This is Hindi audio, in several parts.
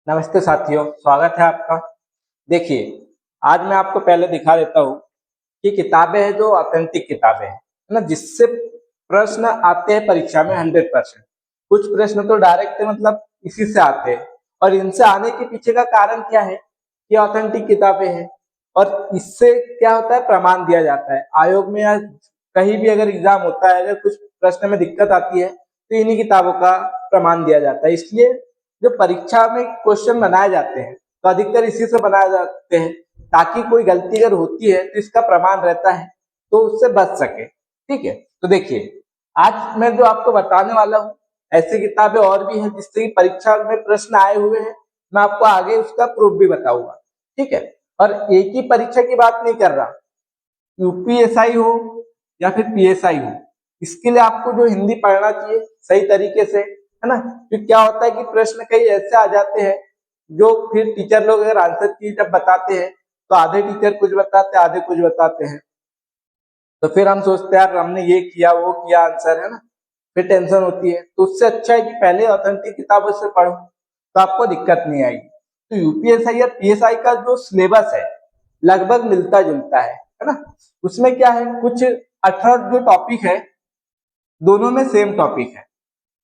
नमस्ते साथियों, स्वागत है आपका। देखिए, आज मैं आपको पहले दिखा देता हूँ कि किताबें हैं जो ऑथेंटिक किताबें हैं, है ना? जिससे प्रश्न आते हैं परीक्षा में 100%। कुछ प्रश्न तो डायरेक्ट मतलब इसी से आते हैं और इनसे आने के पीछे का कारण क्या है कि ऑथेंटिक किताबें हैं और इससे क्या होता है, प्रमाण दिया जाता है। आयोग में या कहीं भी अगर एग्जाम होता है, अगर कुछ प्रश्न में दिक्कत आती है तो इन्हीं किताबों का प्रमाण दिया जाता है। इसलिए जो परीक्षा में क्वेश्चन बनाए जाते हैं तो अधिकतर इसी से बनाए जाते हैं ताकि कोई गलती अगर होती है तो इसका प्रमाण रहता है तो उससे बच सके। ठीक है, तो देखिए, आज मैं जो आपको बताने वाला हूँ ऐसी किताबें और भी हैं जिससे कि परीक्षा में प्रश्न आए हुए हैं। मैं आपको आगे उसका प्रूफ भी बताऊंगा। ठीक है, और एक ही परीक्षा की बात नहीं कर रहा, यूपीएसआई हो या फिर पीएसआई हो, इसके लिए आपको जो हिंदी पढ़ना चाहिए सही तरीके से, है ना? फिर क्या होता है कि प्रश्न कई ऐसे आ जाते हैं जो फिर टीचर लोग अगर आंसर की जब बताते हैं तो आधे टीचर कुछ बताते हैं, आधे कुछ बताते हैं। तो फिर हम सोचते हैं यार हमने ये किया वो किया आंसर, है ना? फिर टेंशन होती है। तो उससे अच्छा है कि पहले ऑथेंटिक किताबों से पढ़ो तो आपको दिक्कत नहीं आएगी। तो यूपीएसआई या पीएसआई का जो सिलेबस है लगभग मिलता जुलता है ना? उसमें क्या है, कुछ 18 जो टॉपिक है दोनों में सेम टॉपिक है।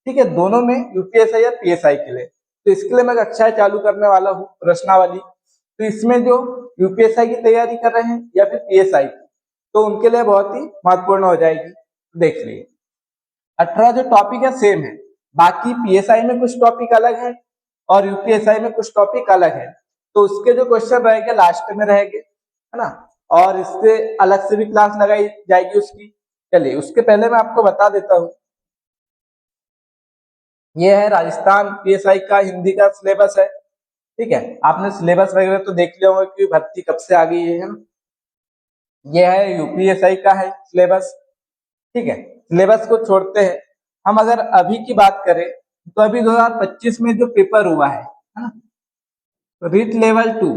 ठीक है, दोनों में यूपीएसआई या पीएसआई के लिए। तो इसके लिए मैं कक्षाएं चालू करने वाला हूँ प्रश्नावली। तो इसमें जो यूपीएसआई की तैयारी कर रहे हैं या फिर पीएसआई की, तो उनके लिए बहुत ही महत्वपूर्ण हो जाएगी। देख लीजिए, 18 जो टॉपिक है सेम है, बाकी पीएसआई में कुछ टॉपिक अलग है और यूपीएसआई में कुछ टॉपिक अलग है। तो उसके जो क्वेश्चन रहेंगे लास्ट में रहेंगे, है ना? और इससे अलग से भी क्लास लगाई जाएगी उसकी। चलिए, उसके पहले मैं आपको बता देता हूँ, ये है राजस्थान पीएसआई का हिंदी का सिलेबस है। ठीक है, आपने सिलेबस वगैरह तो देख लिया होगा कि भर्ती कब से आ गई है ना? ये है यूपीएसआई का है सिलेबस। ठीक है, सिलेबस को छोड़ते हैं, हम अगर अभी की बात करें तो अभी 2025 में जो पेपर हुआ है ना, रीट लेवल 2,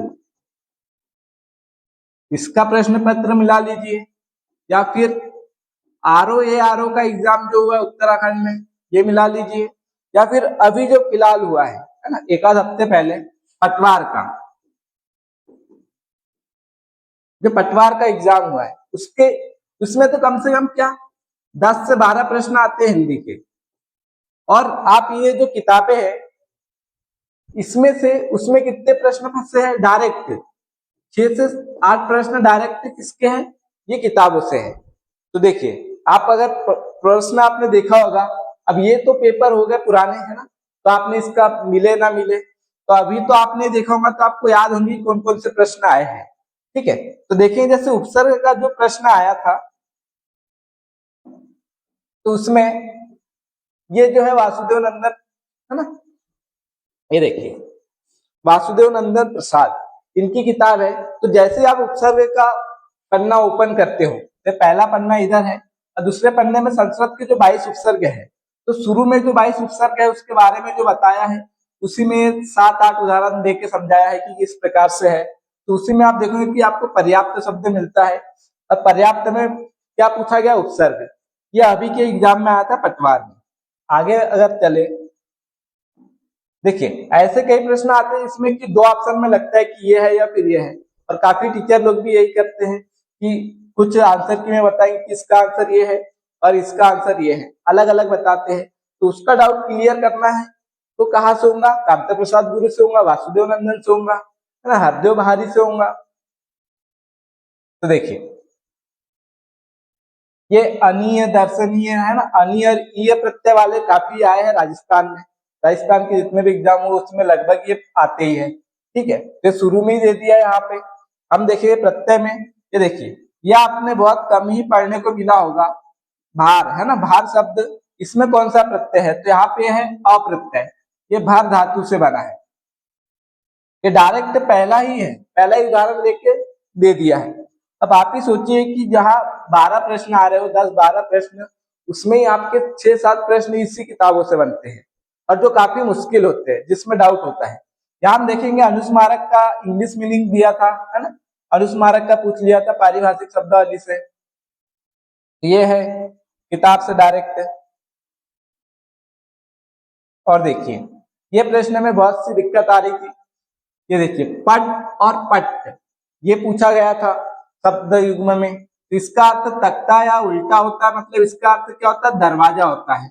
इसका प्रश्न पत्र मिला लीजिए, या फिर आर ओ का एग्जाम जो हुआ है उत्तराखंड में, ये मिला लीजिए, या फिर अभी जो फिलहाल हुआ है ना, एक आध हफ्ते पहले पटवार का, जो पटवार का एग्जाम हुआ है उसके, उसमें तो कम से कम क्या 10 से 12 प्रश्न आते हैं हिंदी के। और आप ये जो किताबें हैं इसमें से उसमें कितने प्रश्न फंसे हैं डायरेक्ट, 6 से 8 प्रश्न डायरेक्ट किसके हैं, ये किताबों से है। तो देखिए, आप अगर प्रश्न आपने देखा होगा, अब ये तो पेपर हो गए पुराने, है ना? तो आपने इसका मिले ना मिले तो अभी तो आपने देखा होगा तो आपको याद होंगे कौन कौन से प्रश्न आए हैं। ठीक है, तो देखिए, जैसे उपसर्ग का जो प्रश्न आया था तो उसमें ये जो है वासुदेव नंदन, है ना? ये देखिए, वासुदेव नंदन प्रसाद, इनकी किताब है। तो जैसे आप उपसर्ग का पन्ना ओपन करते हो तो पहला पन्ना इधर है और दूसरे पन्ने में संस्कृत के जो 22 उपसर्ग है, तो शुरू में जो 22 उपसर्ग है उसके बारे में जो बताया है उसी में 7-8 उदाहरण दे के समझाया है कि किस प्रकार से है। तो उसी में आप देखोगे कि आपको पर्याप्त शब्द मिलता है और पर्याप्त में क्या पूछा गया, उपसर्ग। ये अभी के एग्जाम में आया था पटवार में। आगे अगर चले, देखिए ऐसे कई प्रश्न आते हैं इसमें कि दो ऑप्शन में लगता है कि ये है या फिर ये है, और काफी टीचर लोग भी यही करते हैं कि कुछ आंसर की में बताएंगे कि इसका आंसर ये है और इसका आंसर ये है, अलग अलग बताते हैं। तो उसका डाउट क्लियर करना है तो कहाँ से होगा, कांता प्रसाद गुरु से होगा, वासुदेव नंदन से होगा, है ना, हरदेव बहारी से होगा। तो देखिए, ये अनीय दर्शनीय है ना, अनीय और ईय प्रत्यय वाले काफी आए हैं राजस्थान में। राजस्थान के जितने भी एग्जाम हुए उसमें लगभग ये आते ही है। ठीक है, तो शुरू में ही दे दिया है यहाँ पे। हम देखिए प्रत्यय में, ये देखिए, ये आपने बहुत कम ही पढ़ने को मिला होगा, भार, है ना, भार शब्द, इसमें कौन सा प्रत्यय है, तो यहाँ पे है अप्रत्यय। ये भार धातु से बना है, ये डायरेक्ट पहला ही है, पहला ही उदाहरण लेके दे दिया है। अब आप ही सोचिए कि जहां 12 प्रश्न आ रहे हो, 10-12 प्रश्न, उसमें ही आपके 6-7 प्रश्न इसी किताबों से बनते हैं और जो काफी मुश्किल होते हैं, जिसमें डाउट होता है। यहाँ हम देखेंगे अनुस्मारक का इंग्लिश मीनिंग दिया था, है ना, अनुस्मारक का पूछ लिया था पारिभाषिक शब्दावली से। ये है किताब से डायरेक्ट। और देखिए, ये प्रश्न में बहुत सी दिक्कत आ रही थी। ये देखिए पट और पट ये पूछा गया था शब्द युग्म में, तो इसका अर्थ तख्ता या उल्टा होता है, मतलब इसका अर्थ क्या होता है, दरवाजा होता है,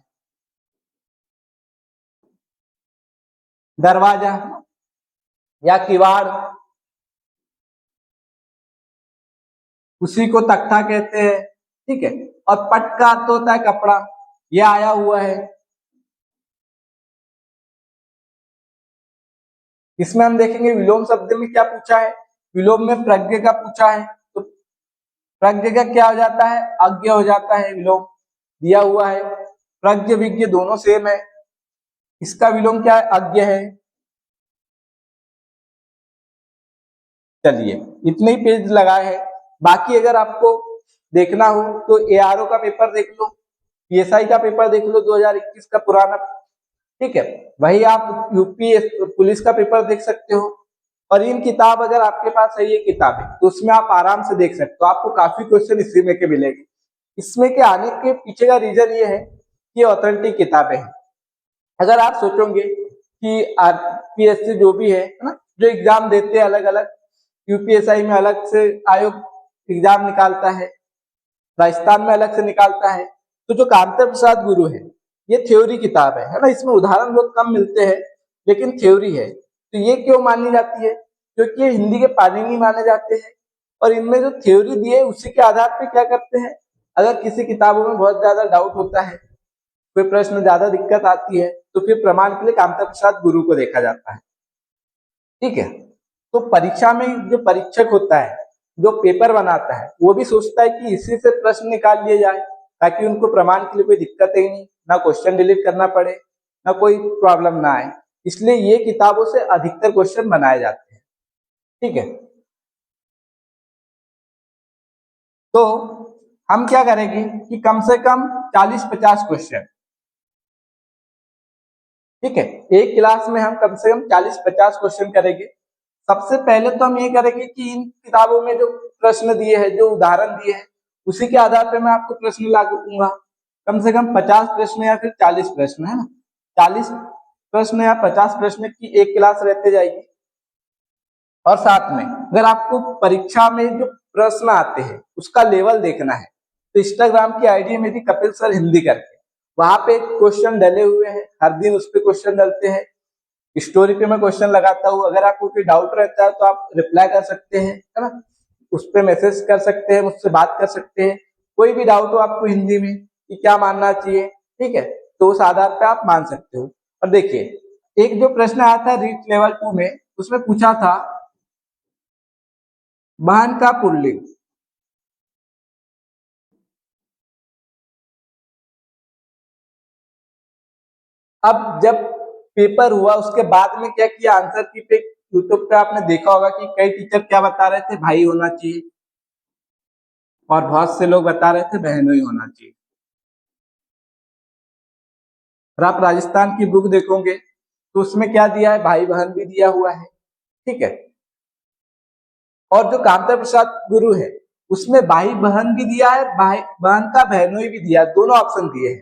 दरवाजा या किवाड़, उसी को तख्ता कहते हैं। ठीक है, और पट का अर्थ होता है कपड़ा, ये आया हुआ है। इसमें हम देखेंगे विलोम शब्द में क्या पूछा है, विलोम में प्रज्ञ का पूछा है, तो प्रज्ञ का क्या हो जाता है, अज्ञ हो जाता है, विलोम दिया हुआ है। प्रज्ञ विज्ञ दोनों सेम है, इसका विलोम क्या है, अज्ञ है। चलिए इतने ही पेज लगाए हैं, बाकी अगर आपको देखना हो तो एआरओ का पेपर देख लो, पीएसआई का पेपर देख लो 2021 का पुराना, ठीक है, वही आप यूपी पुलिस का पेपर देख सकते हो। और इन किताब अगर आपके पास है ये किताबें, तो उसमें आप आराम से देख सकते हो, आपको काफी क्वेश्चन इसी में के मिलेंगे। इसमें के आने के पीछे का रीजन ये है कि ऑथेंटिक किताबें हैं। अगर आप सोचोगे कि आरपीएससी जो भी है ना, जो एग्जाम देते हैं अलग अलग, यूपीएसआई में अलग से आयोग एग्जाम निकालता है, राजस्थान में अलग से निकालता है, तो जो कामता प्रसाद गुरु है ये थ्योरी किताब है ना, इसमें उदाहरण बहुत कम मिलते हैं लेकिन थ्योरी है। तो ये क्यों मानी जाती है, क्योंकि ये हिंदी के पाणिनि माने जाते हैं, और इनमें जो थ्योरी दी है उसी के आधार पर क्या करते हैं, अगर किसी किताबों में बहुत ज्यादा डाउट होता है, कोई प्रश्न ज्यादा दिक्कत आती है, तो फिर प्रमाण के लिए कामता प्रसाद गुरु को देखा जाता है। ठीक है, तो परीक्षा में जो परीक्षक होता है, जो पेपर बनाता है, वो भी सोचता है कि इसी से प्रश्न निकाल लिए जाए, ताकि उनको प्रमाण के लिए कोई दिक्कत ही नहीं, ना क्वेश्चन डिलीट करना पड़े, ना कोई प्रॉब्लम ना आए, इसलिए ये किताबों से अधिकतर क्वेश्चन बनाए जाते हैं। ठीक है, तो हम क्या करेंगे कि कम से कम 40-50 क्वेश्चन, ठीक है, एक क्लास में हम कम से कम 40-50 क्वेश्चन करेंगे। सबसे पहले तो हम ये करेंगे कि इन किताबों में जो प्रश्न दिए हैं, जो उदाहरण दिए हैं, उसी के आधार पर मैं आपको प्रश्न लागू दूंगा। कम से कम 50 प्रश्न या फिर 40 प्रश्न, है ना, 40 प्रश्न या 50 प्रश्न की एक क्लास रहते जाएगी। और साथ में अगर आपको परीक्षा में जो प्रश्न आते हैं उसका लेवल देखना है, तो इंस्टाग्राम की आईडी है मेरी कपिल सर हिंदी करके, वहां पे क्वेश्चन डले हुए हैं, हर दिन उस पर क्वेश्चन डलते हैं, स्टोरी पे मैं क्वेश्चन लगाता हूँ। अगर आपको कोई डाउट रहता है तो आप रिप्लाई कर सकते हैं, है ना, उस पर मैसेज कर सकते हैं, मुझसे बात कर सकते हैं, कोई भी डाउट हो आपको हिंदी में कि क्या मानना चाहिए, ठीक है, तो उस आधार पे आप मान सकते हो। और देखिए एक जो प्रश्न आया था रीट लेवल 2 में, उसमें पूछा था वाहन का पुल्लिंग। अब जब पेपर हुआ उसके बाद में क्या किया, आंसर की पे यूट्यूब पे आपने देखा होगा कि कई टीचर क्या बता रहे थे, भाई होना चाहिए, और बहुत से लोग बता रहे थे बहनों ही होना चाहिए। और आप राजस्थान की बुक देखोगे तो उसमें क्या दिया है, भाई बहन भी दिया हुआ है। ठीक है, और जो कामता प्रसाद गुरु है उसमें भाई बहन भी दिया है, भाई बहन का बहनोई भी दिया है, दोनों ऑप्शन दिए हैं।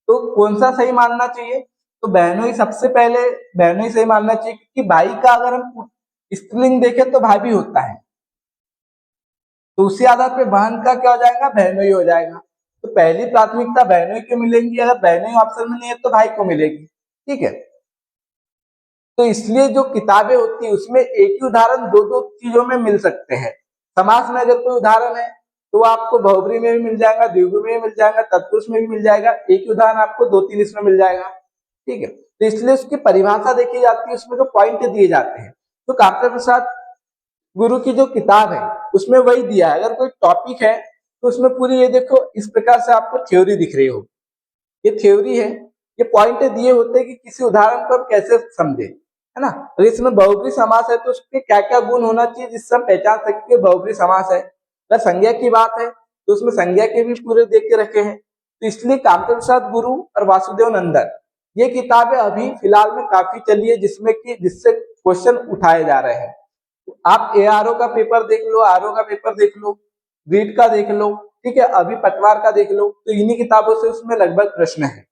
तो कौन सा सही मानना चाहिए, तो बहनोई सबसे पहले, बहनोई सही मानना चाहिए, क्योंकि भाई का अगर हम स्त्रीलिंग देखें तो भाई भी होता है, तो उसी आधार पे बहन का क्या हो जाएगा, बहनोई हो जाएगा। तो पहली प्राथमिकता बहनोई को मिलेगी, अगर बहनोई ऑप्शन में नहीं है तो भाई को मिलेगी। ठीक है, तो इसलिए जो किताबें होती है उसमें एक ही उदाहरण दो दो चीजों में मिल सकते हैं। समास में अगर कोई उदाहरण है तो आपको बहुब्री में भी मिल जाएगा, द्विगु में भी मिल जाएगा, तत्पुरुष में भी मिल जाएगा, एक ही उदाहरण आपको 2-3 इसमें मिल जाएगा। ठीक है, तो इसलिए उसकी परिभाषा देखी जाती है, उसमें जो पॉइंट दिए जाते हैं। तो कामता प्रसाद गुरु की जो किताब है उसमें वही दिया है। अगर कोई टॉपिक है तो उसमें पूरी ये देखो इस प्रकार से आपको थ्योरी दिख रही हो, ये थ्योरी है, ये पॉइंट दिए होते हैं कि किसी उदाहरण को हम कैसे समझे, है ना। अगर इसमें बहुब्री समास है तो उसके क्या क्या गुण होना चाहिए जिससे हम पहचान सके कि बहुब्री समास है। अगर संज्ञा की बात है तो उसमें संज्ञा के भी पूरे देख के रखे हैं। तो इसलिए कामता प्रसाद गुरु और वासुदेव नंदन ये किताबें अभी फिलहाल में काफी चली है, जिसमें कि जिससे क्वेश्चन उठाए जा रहे हैं। आप एआरओ का पेपर देख लो, आरओ का पेपर देख लो, रीट का देख लो, ठीक है, अभी पटवार का देख लो, तो इन्हीं किताबों से उसमें लगभग प्रश्न है।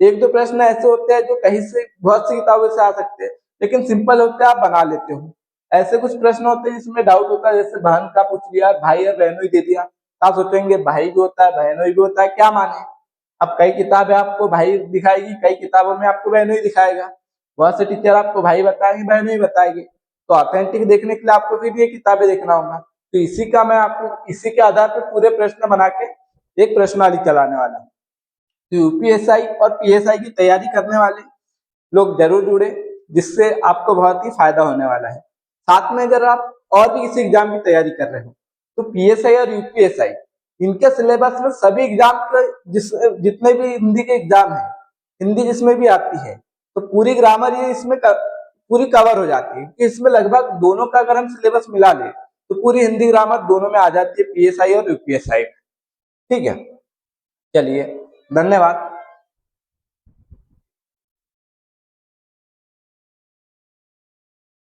एक दो प्रश्न ऐसे होते हैं जो कहीं से बहुत सी किताबों से आ सकते हैं, लेकिन सिंपल होते हैं, आप बना लेते हो। ऐसे कुछ प्रश्न होते हैं जिसमें डाउट होता है, जैसे बहन का पूछ लिया, भाई और बहनों ही दे दिया, तो आप सोचेंगे भाई भी होता है बहनों भी होता है, क्या माने। अब कई किताबें आपको भाई दिखाएगी, कई किताबों में आपको बहनों ही दिखाएगा, बहुत से टीचर आपको भाई बताएंगे बहनों ही बताएंगे। तो ऑथेंटिक देखने के लिए आपको फिर ये किताबें देखना होगा। तो इसी का मैं आपको इसी के आधार पर पूरे प्रश्न बना के एक प्रश्नावली चलाने वाला हूँ। तो यूपीएसआई और पीएसआई की तैयारी करने वाले लोग जरूर जुड़े, जिससे आपको बहुत ही फायदा होने वाला है। साथ में अगर आप और भी किसी एग्जाम की तैयारी कर रहे हो, तो पीएसआई और यूपीएसआई इनके सिलेबस में सभी एग्जाम के जितने भी हिंदी के एग्जाम है, हिंदी जिसमें भी आती है, तो पूरी ग्रामर ये इसमें पूरी कवर हो जाती है। इसमें लगभग दोनों का अगर हम सिलेबस मिला ले, तो पूरी हिंदी ग्रामर दोनों में आ जाती है, पीएसआई और यूपीएसआई। ठीक है, चलिए, धन्यवाद।